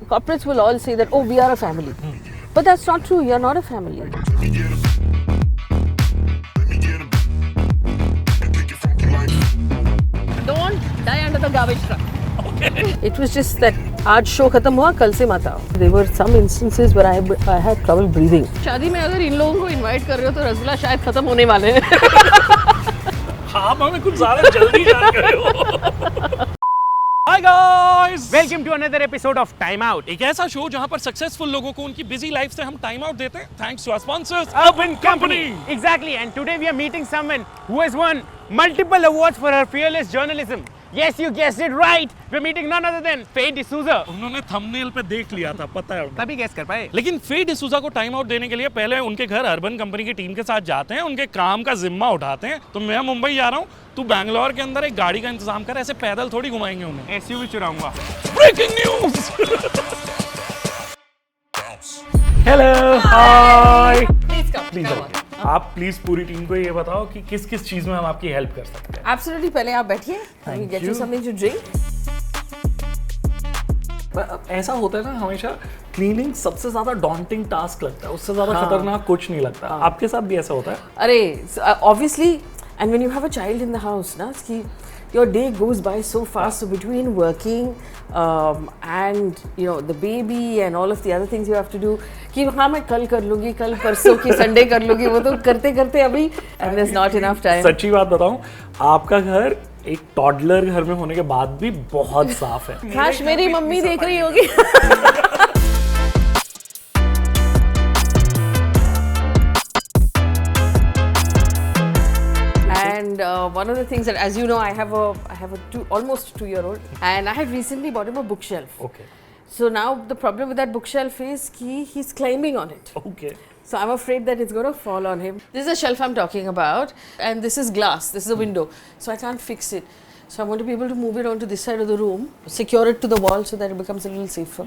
corporates will all say that, oh, we are a family. But that's not true. You're not a family. Don't die under the garbage truck. Okay. It was just that आज show खत्म हुआ, कल से मत आओ. There were some instances where I had trouble breathing. शादी में अगर इन लोगों को इनवाइट कर रहे हो तो रसगुल्ला शायद खत्म होने वाले हैं. हाँ, हमें कुछ ज़्यादा जल्दी जान कर रहे हो. Hi guys! Welcome to another episode of Time Out. एक ऐसा शो जहाँ पर सक्सेसफुल लोगों को उनकी बिजी लाइफ से हम टाइम आउट देते हैं. Thanks to our sponsors, Urban Company. Exactly, and today we are meeting someone who has won multiple awards for her fearless journalism. Yes, you guessed it right. We're meeting none other than Faye D'Souza. उन्होंने thumbnail पे देख लिया था, पता है. तभी guess कर पाए. लेकिन फे डिसूजा को टाइम आउट देने के लिए पहले उनके घर अर्बन कंपनी की टीम के साथ जाते हैं, उनके काम का जिम्मा उठाते हैं. तो मैं मुंबई जा रहा हूँ, तू बैंगलोर के अंदर एक गाड़ी का इंतजाम कर. ऐसे पैदल थोड़ी घुमाएंगे उन्हें. एसयूवी चुराऊंगा. Breaking news. Hello, hi. Please आप प्लीज पूरी टीम को ये बताओ कि किस किस चीज में हम आपकी हेल्प कर सकते हैं. Absolutely. पहले आप बैठिए. Let me get you something to drink. ऐसा होता है ना, हमेशा क्लीनिंग सबसे ज्यादा डॉन्टिंग टास्क लगता है, उससे ज्यादा खतरनाक कुछ नहीं लगता. आपके साथ भी ऐसा होता है? अरे obviously, and when you have a child in the house, na, your day goes by so fast. So between working and the baby and all of the other things you have to do, कि हाँ मैं कल कर लूँगी, कल परसों की Sunday कर लूँगी, वो तो करते करते अभी and there's not enough time. सच्ची बात बताऊँ, आपका घर एक टॉडलर घर में होने के बाद भी बहुत साफ है. काश मेरी मम्मी देख रही होगी. And one of the things that, as you know, I have a almost 2-year-old, and I had recently bought him a bookshelf. Okay. So now the problem with that bookshelf is he's climbing on it. Okay. So I'm afraid that it's going to fall on him. This is a shelf I'm talking about, and this is glass. This is a window, so I can't fix it. So I'm going to be able to move it onto this side of the room, secure it to the wall so that it becomes a little safer.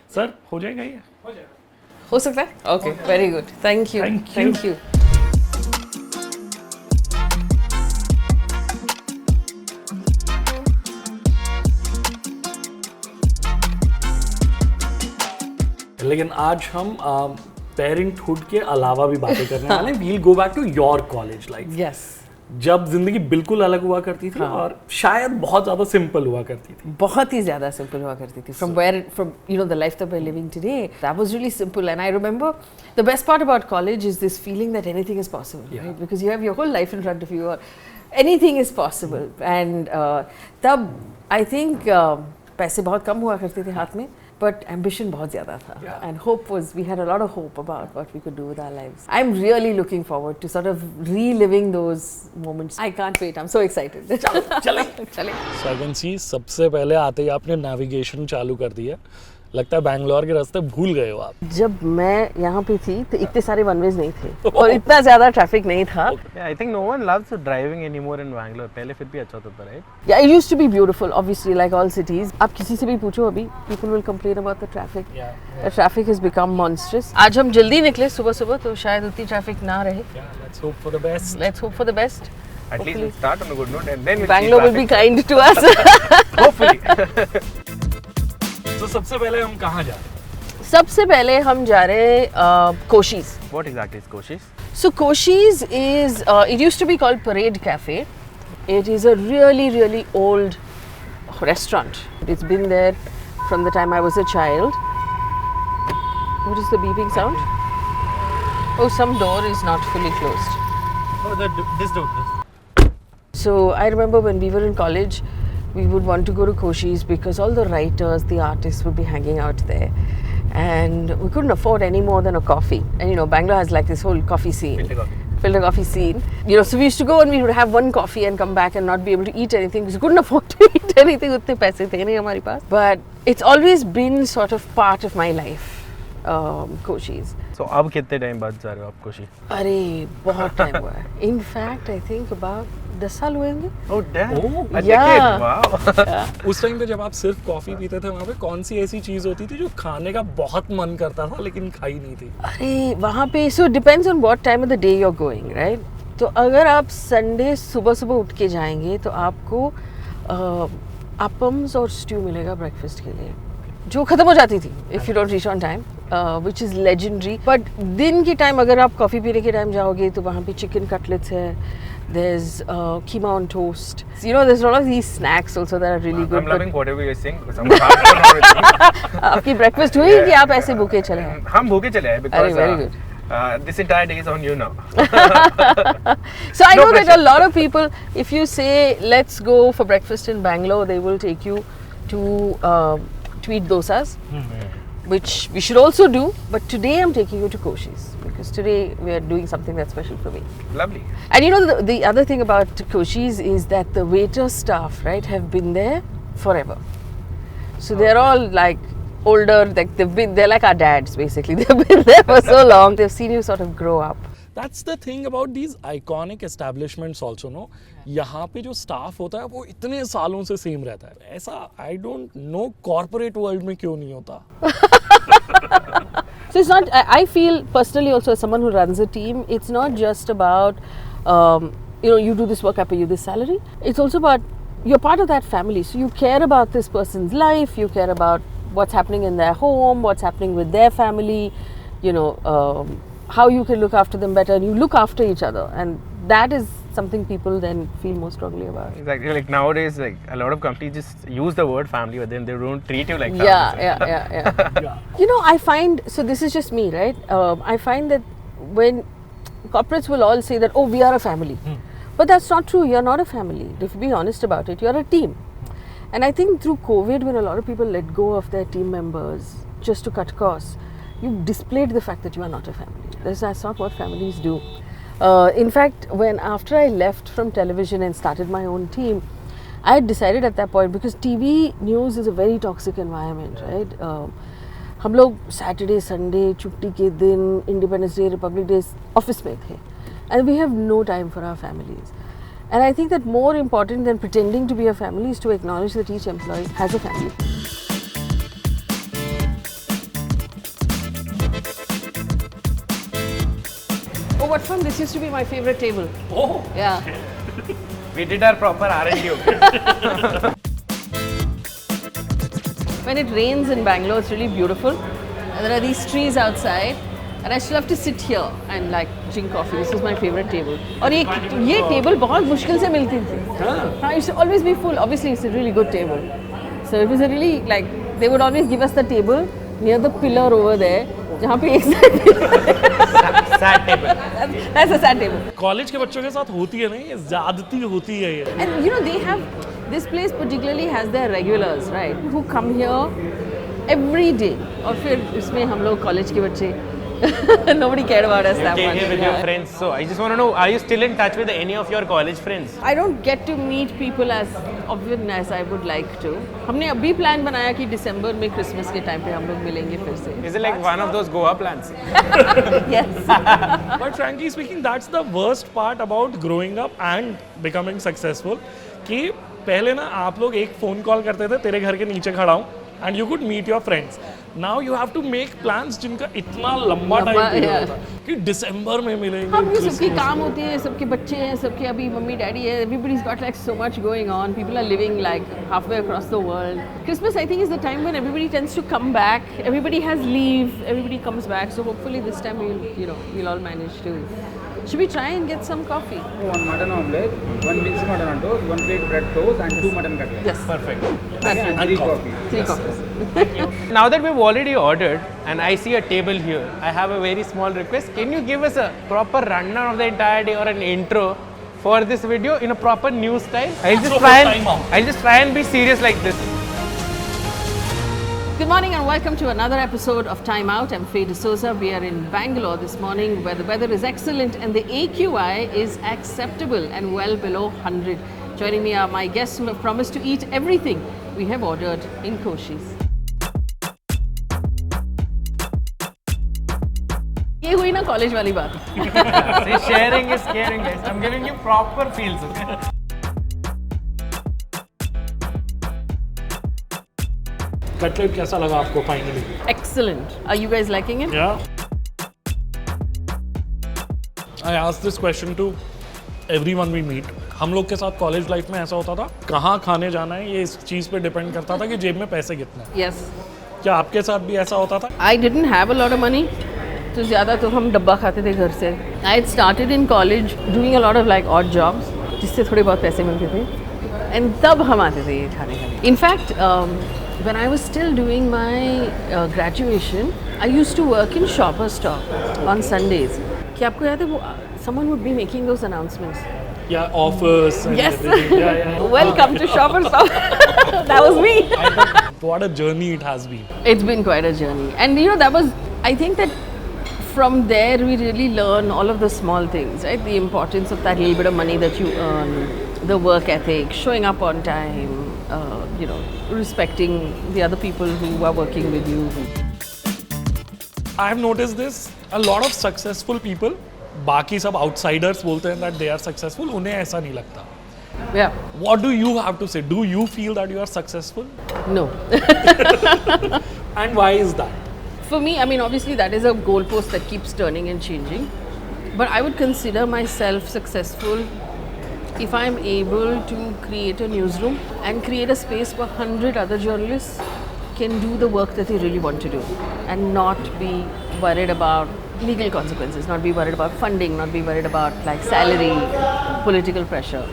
Sir, हो जाएगा ये? हो जाएगा. हो सकता है? Okay, very good. Thank you. Thank you. लेकिन आज हम पेरेंटहुड के अलावा भी बातें करने वाले हैं. We'll go back to your college life. Yes. जब जिंदगी बिल्कुल अलग हुआ करती थी और शायद बहुत ज्यादा सिंपल हुआ करती थी. बहुत ही ज्यादा सिंपल हुआ करती थी. From the life that we're living today, that was really simple. And I remember the best part about college is this feeling that anything is possible, right? Because you have your whole life in front of you, or anything is possible. And तब I think पैसे बहुत कम हुआ करते थे हाथ में, but ambition बहुत ज़्यादा था. And hope we had a lot of hope about what we could do with our lives. I'm really looking forward to sort of reliving those moments. I can't wait. I'm so excited. चले. So I can see सबसे पहले आते ही आपने navigation चालू कर दिया. लगता है बैंगलोर के रास्ते भूल गए हो आप. जब मैं यहाँ पे थी तो इतने सारे वन वेज नहीं थे और इतना ज़्यादा ट्रैफिक नहीं था. I think no one loves driving anymore in Bangalore. पहले फिर भी अच्छा होता था, right? Yeah, it used to be beautiful, obviously, like all cities. आप किसी से भी पूछो अभी, people will complain about the traffic. The traffic has become monstrous. आज हम जल्दी निकले सुबह तो शायद उतनी ट्रैफिक ना रहे. Let's hope for the best. Let's hope for the best. At least we'll start on a good note and then Bangalore will be kind to us. Hopefully. तो सबसे पहले हम कहाँ जा रहे हैं? सबसे पहले हम जा रहे हैं कोशीज. What exactly is Koshi's? So Koshi's is it used to be called Parade Cafe. It is a really old restaurant. It's been there from the time I was a child. What is the beeping sound? Oh, some door is not fully closed. Oh, this door. So I remember when we were in college, we would want to go to Koshi's because all the writers, the artists would be hanging out there. And we couldn't afford any more than a coffee. And Bangalore has like this whole coffee scene. Filter coffee scene. So we used to go and we would have one coffee and come back and not be able to eat anything because we couldn't afford to eat anything. उतने पैसे थे नहीं हमारे पास. But it's always been sort of part of my life, Koshi's. So अब कितने time बाद जा रहे हो आप कोशी? अरे बहुत टाइम हुआ है. In fact, I think about 10 साल हुए होंगे. Oh damn! Yeah. Wow. उस टाइम पे जब आप सिर्फ कॉफी पीते थे वहाँ पे कौन सी ऐसी चीज होती थी जो खाने का बहुत मन करता था लेकिन खाई नहीं थी? अरे वहाँ पे so depends on what time of the day you're going, right? तो अगर आप संडे सुबह उठ के जाएंगे तो आपको अपम्स और स्ट्यू मिलेगा ब्रेकफास्ट के लिए, जो खत्म हो जाती थी if you don't reach on time, which is legendary. But दिन के टाइम अगर आप कॉफ़ी पीने के टाइम जाओगे तो वहाँ पे chicken cutlets है, there's keema on toast. So, you know, there's a lot of these snacks also that are really good. I'm loving whatever you're saying because I'm hardcore. आपकी breakfast हुई कि आप ऐसे भूखे चले हैं? हम भूखे चले हैं because very good. This entire day is on you now. So I know that a lot of people, if you say let's go for breakfast in Bangalore, they will take you to eat dosas, which we should also do. But today I'm taking you to Koshi's because today we are doing something that's special for me. Lovely. And you know the other thing about Koshi's is that the waiter staff, right, have been there forever. So they're all like older, like they're like our dads basically. They've been there for so long. They've seen you sort of grow up. That's the thing about these iconic establishments also, no? यहाँ पे जो staff होता है वो इतने सालों से same रहता है. ऐसा I don't know corporate world में क्यों नहीं होता. So it's not. I feel personally also as someone who runs a team, it's not just about you do this work, I pay you this salary. It's also about you're part of that family, so you care about this person's life, you care about what's happening in their home, what's happening with their family, how you can look after them better, and you look after each other, and that is something people then feel more strongly about. Exactly. Like nowadays, like a lot of companies just use the word family, but then they don't treat you like family. Yeah. I find, so this is just me, right? I find that when corporates will all say that, oh, we are a family. But that's not true. You're not a family. If you be honest about it, you're a team. And I think through COVID, when a lot of people let go of their team members just to cut costs, you've displayed the fact that you are not a family. That's not what families do. In fact, after I left from television and started my own team, I had decided at that point, because TV news is a very toxic environment, right? हम लोग Saturday, Sunday, छुट्टी के दिन, Independence Day, Republic Day, office में थे. And we have no time for our families. And I think that more important than pretending to be a family is to acknowledge that each employee has a family. Oh, what fun. This used to be my favorite table. Oh. Yeah. We did our proper R&D. Okay? When it rains in Bangalore, it's really beautiful. And there are these trees outside. And I still have to sit here and like drink coffee. This is my favorite table. और ये table बहुत मुश्किल से मिलती थी. It used to always be full. Obviously, it's a really good table. So it was a really they would always give us the table near the pillar over there. जहाँ पे एक sad table. That's a sad table. College के बच्चों के साथ होती है नहीं, ये ज़्यादती होती है ये. And they have, this place particularly has their regulars, right? Who come here every day. और फिर इसमें हम लोग कॉलेज के बच्चे. Nobody cared about us that much. You came here with your friends. So I just want to know, are you still in touch with any of your college friends? I don't get to meet people as often as I would like to. हमने अभी plan बनाया कि दिसंबर में Christmas के time पे हम लोग मिलेंगे फिर से. Is it like one of those Goa plans? Yes. But frankly speaking, that's the worst part about growing up and becoming successful. कि पहले ना आप लोग एक फोन कॉल करते थे, तेरे घर के नीचे खड़ा हूँ, and you could meet your friends. Now you have to make plans जिनका इतना लंबा टाइम पीरियड होता है कि दिसंबर में मिलेंगे. हम सबके काम होते हैं, सबके बच्चे हैं, सबके अभी मम्मी डैडी है. Everybody's got like so much going on. People are living like halfway across the world. Christmas, I think, is the time when everybody tends to come back. Everybody has leave. Everybody comes back. So hopefully this time we'll all manage to. Should we try and get some coffee? One mutton omelette, one mixed mutton on toast, one plate bread toast, and 2 mutton cutlets. Yes. Perfect. And 3 coffee. 3 coffees. Now that we've already ordered and I see a table here, I have a very small request. Can you give us a proper rundown of the entire day or an intro for this video in a proper news style? I'll just try and be serious like this. Good morning and welcome to another episode of Time Out. I'm Faye D'Souza. We are in Bangalore this morning where the weather is excellent and the AQI is acceptable and well below 100. Joining me are my guests who have promised to eat everything we have ordered in Koshi's. ये हुई ना college वाली बात. See, sharing is caring, guys. I'm giving you proper feels. Okay? Cutlet कैसा लगा आपको finally? Excellent. Are you guys liking it? Yeah. I asked this question to everyone we meet. हम लोग के साथ कॉलेज लाइफ में ऐसा होता था, कहाँ खाने जाना है ये इस चीज़ पे डिपेंड करता था कि जेब में पैसे कितने हैं. Yes. क्या आपके साथ भी ऐसा होता था? I didn't have a lot of money. तो ज़्यादा तो हम डब्बा खाते थे घर से. I had started in college doing a lot of like odd jobs, जिससे थोड़े बहुत पैसे मिलते थे. And तब हम आते थे खाने खाने. In fact, when I was still doing my graduation, I used to work in Shoppers Stop on Sundays. क्या आपको याद है वो? Someone would be making those announcements. Yeah, offers. And Yes. everything. Yeah. Welcome to Shoppers Stop. That was me. What a journey it has been. It's been quite a journey. And you know, that was, I think that from there we really learn all of the small things, right? The importance of that little bit of money that you earn, the work ethic, showing up on time, you know, respecting the other people who are working with you. I've noticed this. A lot of successful people, बाकी सब outsiders बोलते हैं that they are successful, उन्हें ऐसा नहीं लगता. Yeah. What do you have to say? Do you feel that you are successful? No. And why is that? For me, I mean, obviously that is a goalpost that keeps turning and changing. But I would consider myself successful if I'm able to create a newsroom and create a space where 100 other journalists can do the work that they really want to do and not be worried about legal consequences, not be worried about funding, not be worried about like salary, political pressure.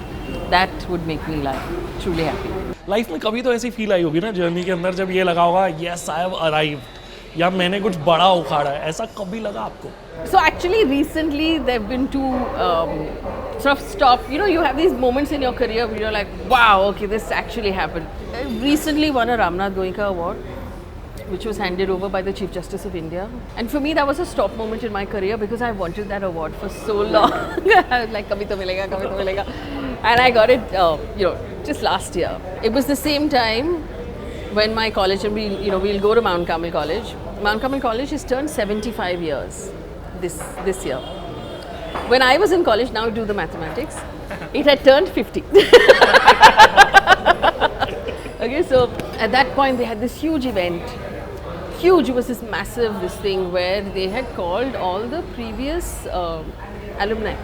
That would make me like truly happy. Life में कभी तो ऐसी feel I होगी ना journey के अंदर जब ये लगा होगा yes I have arrived या मैंने कुछ बड़ा उखाड़ा है, ऐसा कभी लगा आपको? So actually recently there have been two sort of stop, you know, you have these moments in your career where you're like, wow, okay, this actually happened. I recently won a Ramnath Goenka award, which was handed over by the Chief Justice of India. And for me that was a stop moment in my career because I wanted that award for so long. I was like, kabhi to milega, kabhi to milega. And I got it, you know, just last year. It was the same time when my college, and we'll go to Mount Carmel College. Mount Carmel College has turned 75 years this year. When I was in college, now do the mathematics, it had turned 50. Okay, so at that point they had this huge event. Huge, it was this massive, this thing where they had called all the previous alumni.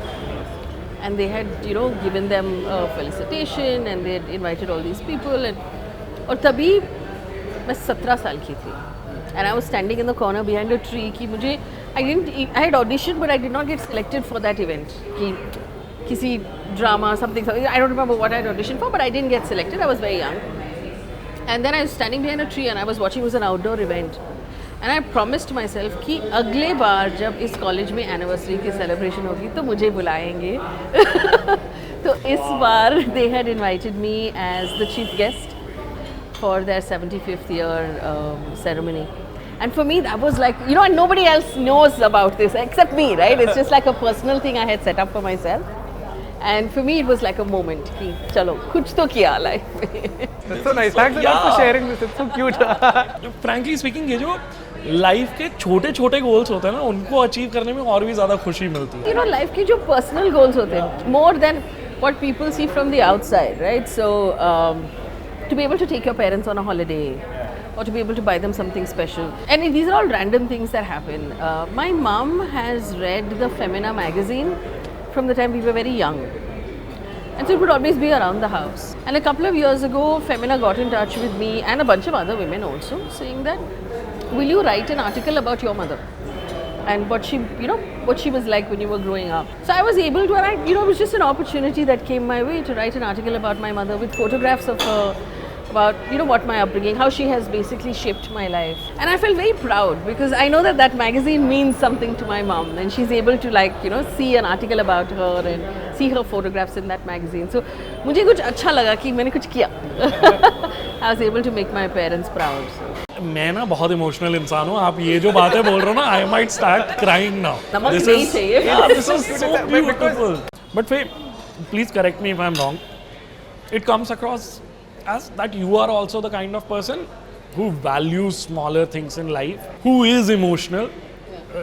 And they had, you know, given them a felicitation and they had invited all these people. And और तभी मैं 17 साल की थी. And I was standing in the corner behind a tree कि मुझे I had auditioned but I did not get selected for that event. कि किसी drama, something, I don't remember what I had auditioned for, but I didn't get selected. I was very young. And then I was standing behind a tree and I was watching, it was an outdoor event. And I promised myself कि अगले बार जब इस college में anniversary की celebration होगी तो मुझे बुलाएंगे. तो इस बार they had invited me as the chief guest for their 75th year ceremony. And for me that was like, you know, and nobody else knows about this except me, right? It's just like a personal thing I had set up for myself. And for me it was like a moment कि चलो कुछ तो किया life में. That's so nice. Thanks a lot for sharing this. It's so cute. Frankly speaking, ये जो life के छोटे छोटे गोल्स होते हैं ना उनको अचीव करने में और भी ज़्यादा खुशी मिलती है. You know, life के जो personal goals होते हैं, more than what people see from the outside, right? So to be able to take your parents on a holiday, or to be able to buy them something special, and these are all random things that happen. My mom has read the Femina magazine from the time we were very young. And so it would always be around the house. And a couple of years ago, Femina got in touch with me and a bunch of other women also, saying that, will you write an article about your mother? And what she, you know, what she was like when you were growing up. So I was able to, and it was just an opportunity that came my way to write an article about my mother with photographs of her, about, you know, what my upbringing, how she has basically shaped my life. And I felt very proud because I know that that magazine means something to my mom and she's able to, like, you know, see an article about her and see her photographs in that magazine. So मुझे कुछ अच्छा लगा कि मैंने कुछ किया. I was able to make my parents proud. So. मैं ना बहुत इमोशनल इंसान हूँ. आप ये जो बातें बोल रहे हो ना, I might start crying now. This is so beautiful. But Faye, please correct me if I'm wrong. It comes across as that you are also the kind of person who values smaller things in life, who is emotional,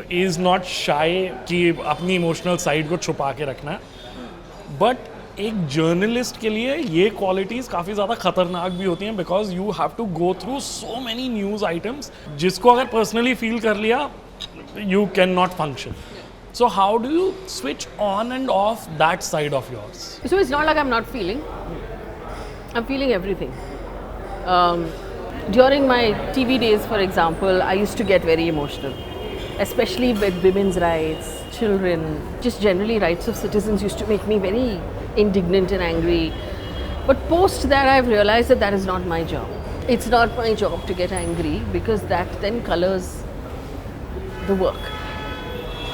is not shy कि अपनी emotional side को छुपा के रखना. But एक journalist के लिए ये क्वालिटीज़ काफ़ी ज़्यादा खतरनाक भी होती हैं because you have to go through so many news items जिसको अगर पर्सनली फील कर लिया you can not function. So how do you switch on and off that side of yours? So it's not like I'm not feeling. I'm feeling everything. During my TV days, for example, I used to get very emotional, especially with women's rights, children, just generally rights of citizens used to make me very indignant and angry. But post that, I've realized that that is not my job. It's not my job to get angry, because that then colors the work.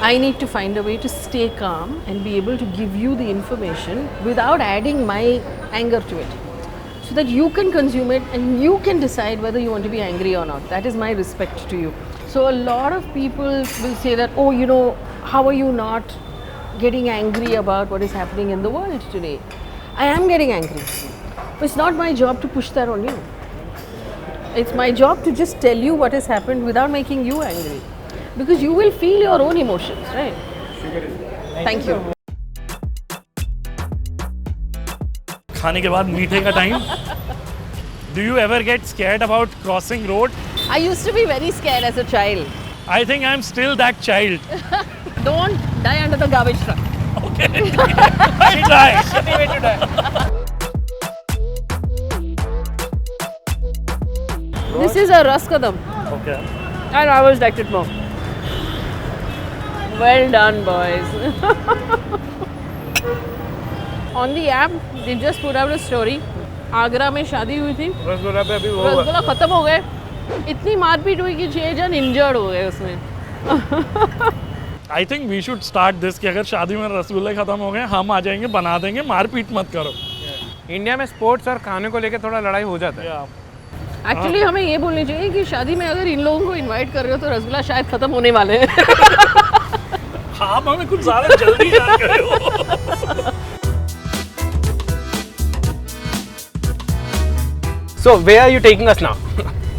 I need to find a way to stay calm and be able to give you the information without adding my anger to it, so that you can consume it and you can decide whether you want to be angry or not. That is my respect to you. So a lot of people will say that, oh, you know, how are you not getting angry about what is happening in the world today? I am getting angry. But it's not my job to push that on you. It's my job to just tell you what has happened without making you angry. Because you will feel your own emotions, right? Thank you. खाने के बाद मीठे का time. Do you ever get scared about crossing road? I used to be very scared as a child. I think I'm still that child. Don't die under the garbage truck. Okay. I'll try. Shitty way to die. This is a raskadam, Okay. and I always liked it more. Well done, boys. On the app, they just put out a story. Agra में शादी हुई थी. रसगुल्ला पे अभी वो रसगुल्ला खत्म हो गए. इतनी मारपीट हुई कि 6 जन इंजर्ड हो गए उसमें. I think we should start this कि अगर शादी में रसगुल्ले खत्म हो गए, हम आ जाएंगे, बना देंगे, मारपीट मत करो. इंडिया में स्पोर्ट्स और खाने को लेके थोड़ा लड़ाई हो जाता है. एक्चुअली हमें ये बोलनी चाहिए कि शादी में अगर इन लोगों को इनवाइट कर रहे हो तो रसगुल्ला शायद खत्म होने वाले हैं. आप हमें कुछ ज़्यादा जल्दी याद कर रहे हो. So where are you taking us now?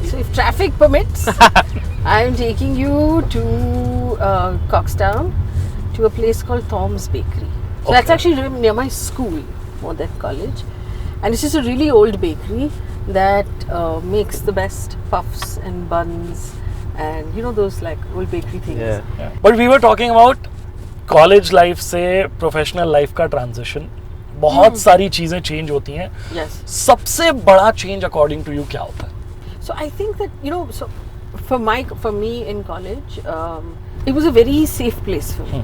So if traffic permits, I am taking you to Coxtown, to a place called Tom's Bakery. So that's actually near my school more than college, and it's just a really old bakery that makes the best puffs and buns and you know those like old bakery things. But we were talking about college life से professional life का transition. बहुत सारी चीजें change होती हैं. Yes. सबसे बड़ा change according to you क्या होता है? So I think that you know, so for me in college, it was a very safe place for me,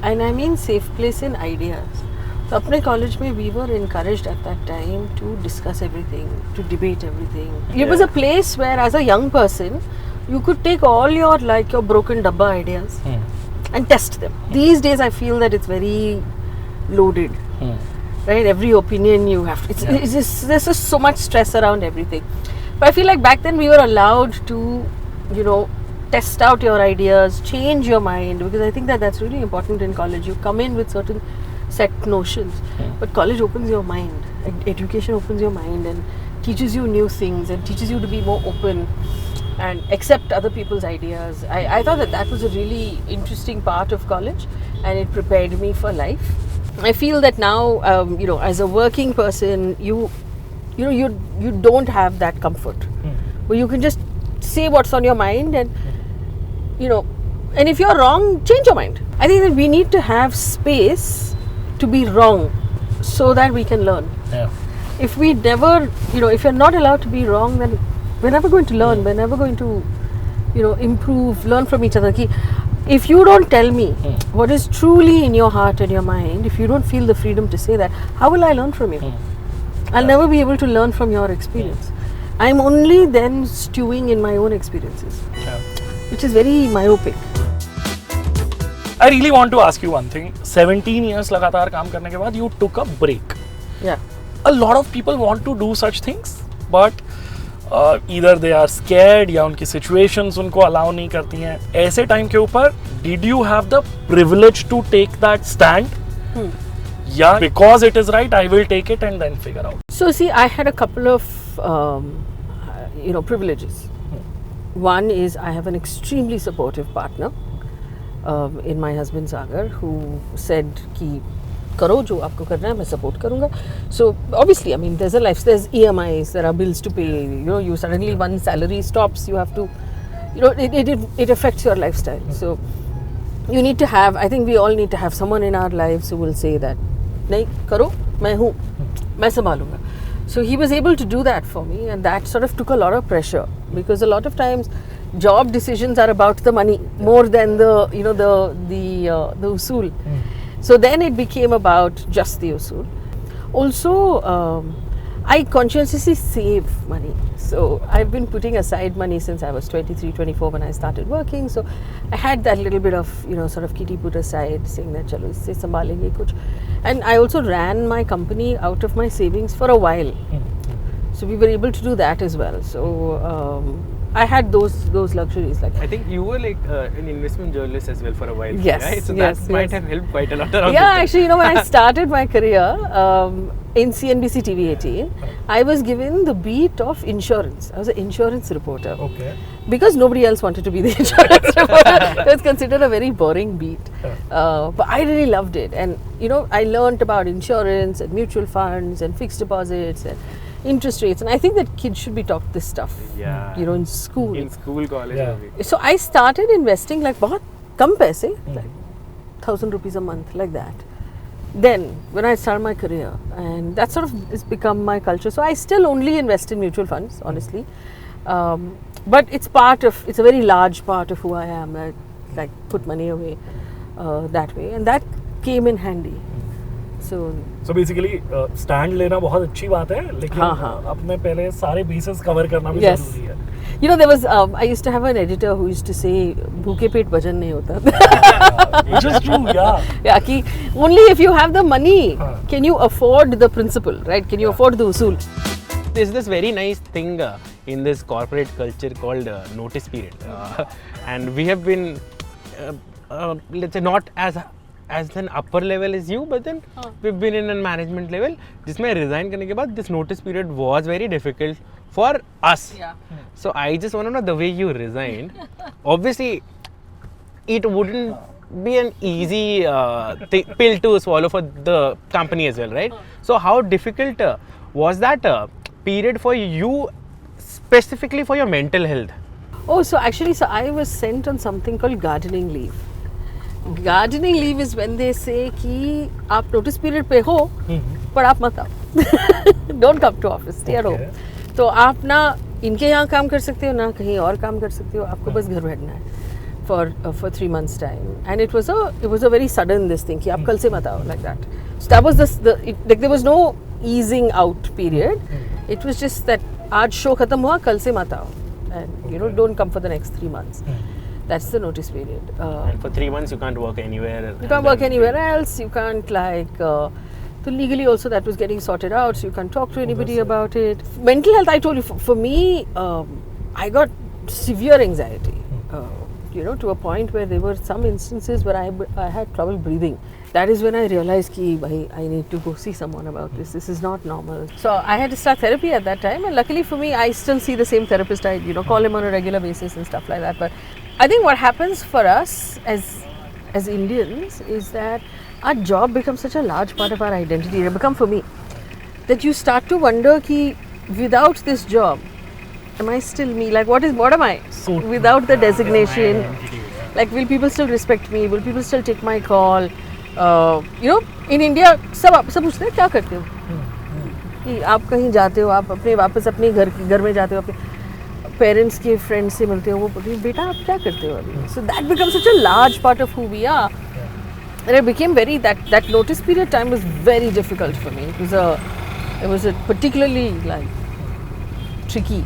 and I mean safe place in ideas. So अपने college में we were encouraged at that time to discuss everything, to debate everything. It was a place where, as a young person, you could take all your broken dabba ideas and test them. These days, I feel that it's very loaded. Right, every opinion you have. It's just, there's just so much stress around everything. But I feel like back then we were allowed to, you know, test out your ideas, change your mind, because I think that that's really important in college. You come in with certain set notions, but college opens your mind. Education opens your mind and teaches you new things and teaches you to be more open and accept other people's ideas. I thought that that was a really interesting part of college, and it prepared me for life. I feel that now, you know, as a working person, you don't have that comfort, where you can just say what's on your mind, and you know, and if you're wrong, change your mind. I think that we need to have space to be wrong, so that we can learn. Yeah. If we never, you know, if you're not allowed to be wrong, then we're never going to learn. We're never going to, you know, improve, learn from each other. If you don't tell me what is truly in your heart and your mind, if you don't feel the freedom to say that, how will I learn from you? I'll never be able to learn from your experience. I'm only then stewing in my own experiences, which is very myopic. I really want to ask you one thing. 17 years लगातार काम करने के बाद you took a break. Yeah. A lot of people want to do such things, but either they are scared या उनकी situations उनको allow नहीं करती हैं. ऐसे टाइम के ऊपर did you have the privilege to take that stand? Yeah, because it is right, I will take it and then figure out. So see, I had a couple of you know, privileges. One is I have an extremely supportive partner in my husband Sagar, who said कि करो जो आपको करना है, मैं support करूँगा. So obviously, I mean, there's a life, there's EMIs, there are bills to pay. You know, you suddenly one salary stops, you have to, you know, it affects your lifestyle. So you need to have, I think we all need to have someone in our lives who will say that नहीं करो, मैं हूँ, मैं संभालूँगा. So he was able to do that for me, and that sort of took a lot of pressure, because a lot of times job decisions are about the money more than the the usul. So then it became about just the usul. Also, I consciously save money. So I've been putting aside money since I was 23, 24 when I started working. So I had that little bit of, sort of kitty put aside, saying that chalo isse sambhalenge kuch. And I also ran my company out of my savings for a while. So we were able to do that as well. So I had those luxuries. Like I think you were like an investment journalist as well for a while. Yes, right? So yes, that might have helped quite a lot around yeah, this actually, when I started my career in CNBC TV 18, I was given the beat of insurance. I was an insurance reporter. Okay. Because nobody else wanted to be the insurance reporter. It was considered a very boring beat. But I really loved it. And, I learned about insurance and mutual funds and fixed deposits and interest rates. And I think that kids should be taught this stuff, Yeah. in school. In school, college. Yeah. maybe. So I started investing like बहुत कम पैसे, like 1,000 rupees a month, like that. Then when I started my career, and that sort of has become my culture. So I still only invest in mutual funds, honestly. But it's a very large part of who I am. I like put money away that way, and that came in handy. So basically stand लेना बहुत अच्छी बात है, लेकिन अपने पहले सारे bases cover करना भी जरूरी है. There was I used to have an editor who used to say भूखे पेट भजन नहीं होता. Which is true, yeah. Yeah, कि only if you have the money can you afford the principal, right? Can you afford the usul? There's this very nice thing in this corporate culture called notice period, and we have been let's say not as an upper level as you, but then we've been in a management level जिसमें resign करने के बाद this notice period was very difficult for us. Yeah. So I just want to know the way you resigned. Obviously, it wouldn't be an easy pill to swallow for the company as well, right? So how difficult was that period for you, specifically for your mental health? Oh, so actually, I was sent on something called gardening leave. Gardening leave is when they say कि आप notice period पे हो, पर आप मत आओ. Don't come to office, stay at home. तो आप ना इनके यहाँ काम कर सकते हो ना कहीं और काम कर सकते हो, आपको बस घर बैठना है for 3 months time. And it was a very sudden this thing कि आप कल से मत आओ, like that. So that was like there was no easing out period. It was just that आज show खत्म हुआ, कल से मत आओ, and don't come for the next 3 months. That's the notice period. And for 3 months you can't work anywhere. You can't work anywhere else. You can't so legally also that was getting sorted out. So you can't talk to anybody about it. Mental health, I told you, for me, I got severe anxiety. To a point where there were some instances where I had trouble breathing. That is when I realized that I need to go see someone about this. This is not normal. So I had to start therapy at that time, and luckily for me, I still see the same therapist. I call him on a regular basis and stuff like that. But I think what happens for us as Indians is that our job becomes such a large part of our identity. It becomes for me that you start to wonder कि without this job, am I still me? Like what am I without the designation? Like will people still respect me? Will people still take my call? In India सब पूछते हैं क्या करते हो? कि आप कहीं जाते हो, आप वापस अपने घर में जाते हो, अपने पेरेंट्स के फ्रेंड्स से मिलते हो, वो बोलते हैं बेटा आप क्या करते हो अभी? So that becomes such a large part of who we are. And it became that notice period time was very difficult for me. It was a particularly tricky.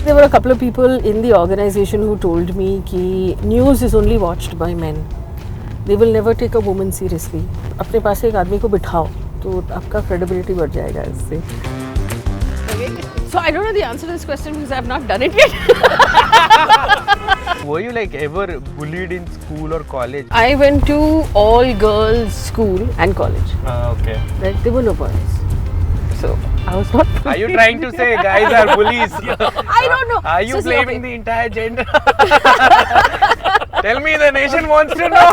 There were a couple of people in the organization who told me that news is only watched by men. They will never take a woman seriously. अपने पास एक आदमी को बिठाओ तो आपका credibility बढ़ जाएगा इससे. So I don't know the answer to this question because I have not done it yet. Were you ever bullied in school or college? I went to all girls school and college. Okay. Right? There were no boys. So I was not. Are you trying to say guys are bullies? I don't know. Are you blaming the entire gender? Tell me, the nation wants to know.